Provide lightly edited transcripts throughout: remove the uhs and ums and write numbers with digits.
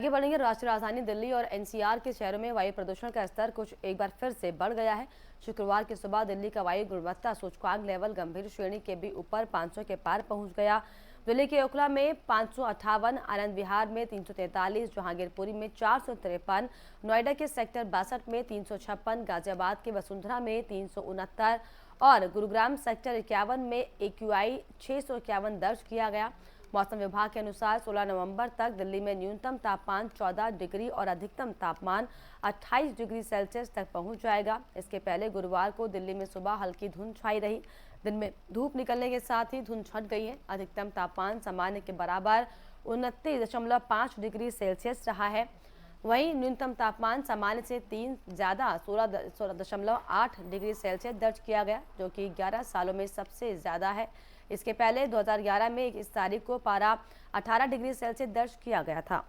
आगे बढ़ेंगे। राष्ट्रीय राजधानी दिल्ली और एनसीआर के शहरों में वायु प्रदूषण का स्तर कुछ एक बार फिर से बढ़ गया है। शुक्रवार की सुबह दिल्ली का वायु गुणवत्ता सूचकांक लेवल गंभीर श्रेणी के भी ऊपर 500 के पार पहुंच गया। दिल्ली के ओखला में 558, आनंद विहार में 343, जहांगीरपुरी में 453, नोएडा के सेक्टर 62 में 356, गाजियाबाद के वसुंधरा में 369 और गुरुग्राम सेक्टर 51 में AQI 651 दर्ज किया गया। मौसम विभाग के अनुसार 16 नवंबर तक दिल्ली में न्यूनतम तापमान 14 डिग्री और अधिकतम तापमान 28 डिग्री सेल्सियस तक पहुंच जाएगा। इसके पहले गुरुवार को दिल्ली में सुबह हल्की धुंध छाई रही। दिन में धूप निकलने के साथ ही धुंध छट गई है। अधिकतम तापमान सामान्य के बराबर 29.5 डिग्री सेल्सियस रहा है। वहीं न्यूनतम तापमान सामान्य से 3 ज्यादा 16.8 डिग्री सेल्सियस दर्ज किया गया, जो कि 11 सालों में सबसे ज्यादा है। इसके पहले 2011 में इस तारीख को पारा 18 डिग्री सेल्सियस दर्ज किया गया था।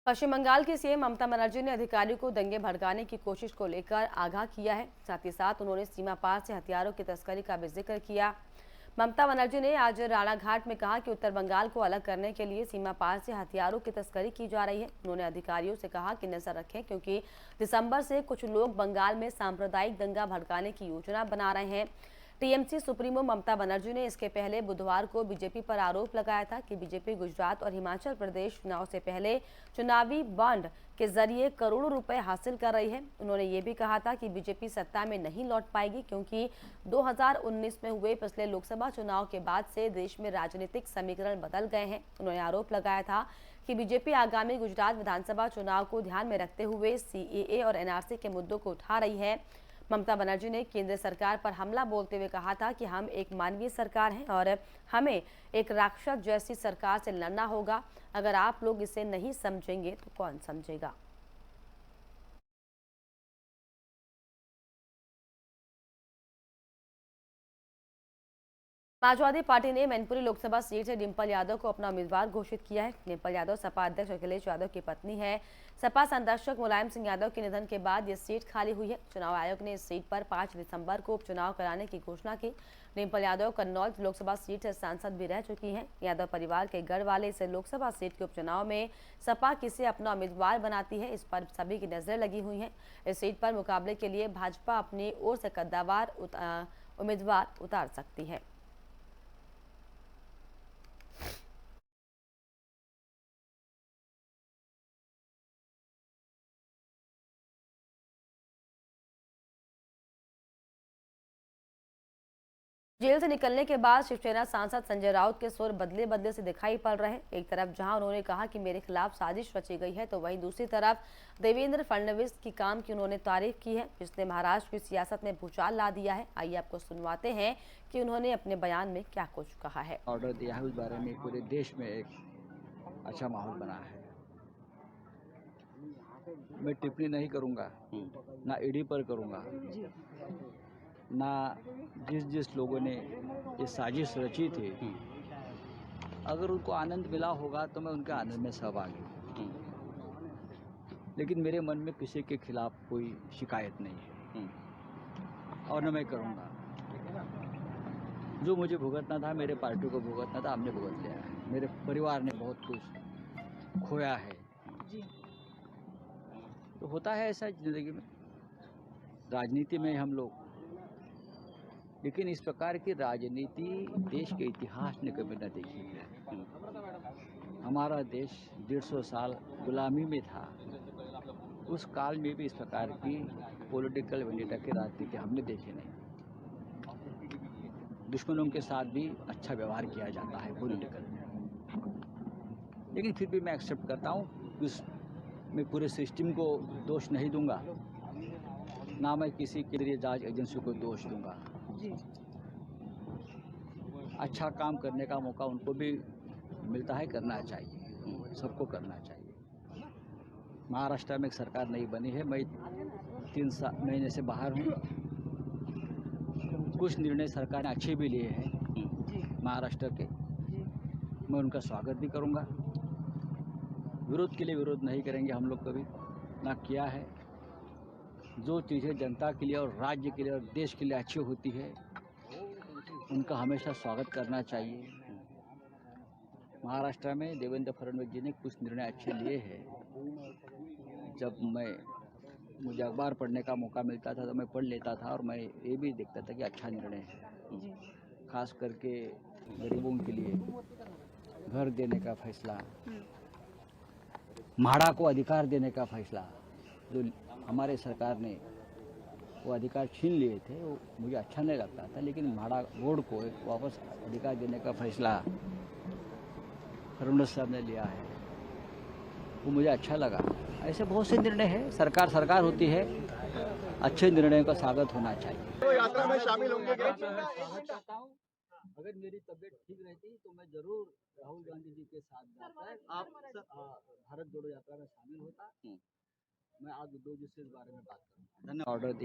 पश्चिम बंगाल की सीएम ममता बनर्जी ने अधिकारियों को दंगे भड़काने की कोशिश को लेकर आगाह किया है। साथ ही साथ उन्होंने सीमा पार से हथियारों की तस्करी का भी जिक्र किया। ममता बनर्जी ने आज राणाघाट में कहा कि उत्तर बंगाल को अलग करने के लिए सीमा पार से हथियारों की तस्करी की जा रही है। उन्होंने अधिकारियों से कहा कि नजर रखें, क्योंकि दिसंबर से कुछ लोग बंगाल में सांप्रदायिक दंगा भड़काने की योजना बना रहे हैं। टीएमसी सुप्रीमो ममता बनर्जी ने इसके पहले बुधवार को बीजेपी पर आरोप लगाया था कि बीजेपी गुजरात और हिमाचल प्रदेश चुनाव से पहले चुनावी बॉन्ड के जरिए करोड़ों रुपए हासिल कर रही है। उन्होंने ये भी कहा था कि बीजेपी सत्ता में नहीं लौट पाएगी, क्योंकि 2019 में हुए पिछले लोकसभा चुनाव के बाद से देश में राजनीतिक समीकरण बदल गए हैं। उन्होंने आरोप लगाया था कि बीजेपी आगामी गुजरात विधानसभा चुनाव को ध्यान में रखते हुए CAA और NRC के मुद्दों को उठा रही है। ममता बनर्जी ने केंद्र सरकार पर हमला बोलते हुए कहा था कि हम एक मानवीय सरकार हैं और हमें एक राक्षस जैसी सरकार से लड़ना होगा। अगर आप लोग इसे नहीं समझेंगे तो कौन समझेगा। समाजवादी पार्टी ने मैनपुरी लोकसभा सीट से डिंपल यादव को अपना उम्मीदवार घोषित किया है। डिंपल यादव सपा अध्यक्ष अखिलेश यादव की पत्नी है। सपा संरक्षक मुलायम सिंह यादव के निधन के बाद यह सीट खाली हुई है। चुनाव आयोग ने इस सीट पर 5 दिसंबर को उपचुनाव कराने की घोषणा की। डिंपल यादव कन्नौज लोकसभा सीट से सांसद भी रह चुकी हैं। यादव परिवार के गढ़ वाले इस लोकसभा सीट के उपचुनाव में सपा किसे अपना उम्मीदवार बनाती है, इस पर सभी की नजरें लगी हुई हैं। इस सीट पर मुकाबले के लिए भाजपा अपनी ओर से कद्दावर उम्मीदवार उतार सकती है। जेल से निकलने के बाद शिवसेना सांसद संजय राउत के सुर बदले बदले से दिखाई पड़ रहे हैं। एक तरफ जहां उन्होंने कहा कि मेरे खिलाफ साजिश रची गई है, तो वहीं दूसरी तरफ देवेंद्र फडणवीस की काम की उन्होंने तारीफ की है, जिसने महाराष्ट्र की सियासत में भूचाल ला दिया है। आइए आपको सुनवाते हैं कि उन्होंने अपने बयान में क्या कुछ कहा है। ऑर्डर दिया है, उस बारे में पूरे देश में एक अच्छा माहौल बना है। मैं टिप्पणी नहीं करूंगा, ना ईडी पर करूंगा, ना जिस लोगों ने ये साजिश रची थी, अगर उनको आनंद मिला होगा तो मैं उनके आनंद में सहभागी हूँ। लेकिन मेरे मन में किसी के खिलाफ कोई शिकायत नहीं है और न मैं करूँगा। जो मुझे भुगतना था, मेरे पार्टी को भुगतना था, हमने भुगत लिया है। मेरे परिवार ने बहुत कुछ खोया है। तो होता है ऐसा जिंदगी में, राजनीति में हम लोग, लेकिन इस प्रकार की राजनीति देश के इतिहास ने कभी न देखी है। हमारा देश 150 साल गुलामी में था, उस काल में भी इस प्रकार की पॉलिटिकल वेंडेटा की राजनीति हमने देखी नहीं। दुश्मनों के साथ भी अच्छा व्यवहार किया जाता है पॉलिटिकल, लेकिन फिर भी मैं एक्सेप्ट करता हूँ। मैं पूरे सिस्टम को दोष नहीं दूंगा, ना मैं किसी केंद्रीय जांच एजेंसी को दोष दूंगा। अच्छा काम करने का मौका उनको भी मिलता है, करना चाहिए, सबको करना चाहिए। महाराष्ट्र में एक सरकार नहीं बनी है, मैं 3 महीने से बाहर हूँ। कुछ निर्णय सरकार ने अच्छे भी लिए हैं महाराष्ट्र के, मैं उनका स्वागत भी करूंगा। विरोध के लिए विरोध नहीं करेंगे हम लोग कभी, ना किया है। जो चीज़ें जनता के लिए और राज्य के लिए और देश के लिए अच्छी होती है उनका हमेशा स्वागत करना चाहिए। महाराष्ट्र में देवेंद्र फडणवीस जी ने कुछ निर्णय अच्छे लिए हैं। जब मुझे अखबार पढ़ने का मौका मिलता था तो मैं पढ़ लेता था और मैं ये भी देखता था कि अच्छा निर्णय है। खास करके गरीबों के लिए घर देने का फैसला, म्हाडा को अधिकार देने का फैसला, जो हमारे सरकार ने वो अधिकार छीन लिए थे, वो मुझे अच्छा नहीं लगता था, लेकिन म्हाडा बोर्ड को एक वापस अधिकार देने का फैसला फडणवीस साहब ने लिया है, वो मुझे अच्छा लगा। ऐसे बहुत से निर्णय हैं, सरकार होती है, अच्छे निर्णयों का स्वागत होना चाहिए। तो यात्रा में शामिल होंगे क्या? स्वागत करता हूँ। अगर मेरी तबीयत ठीक रहती तो मैं जरूर राहुल गांधी जी के साथ जाकर आप भारत जोड़ो यात्रा में शामिल होता। मैं आज उद्धव जी से इस बारे में बात करूँगा। धन्यवाद। ऑर्डर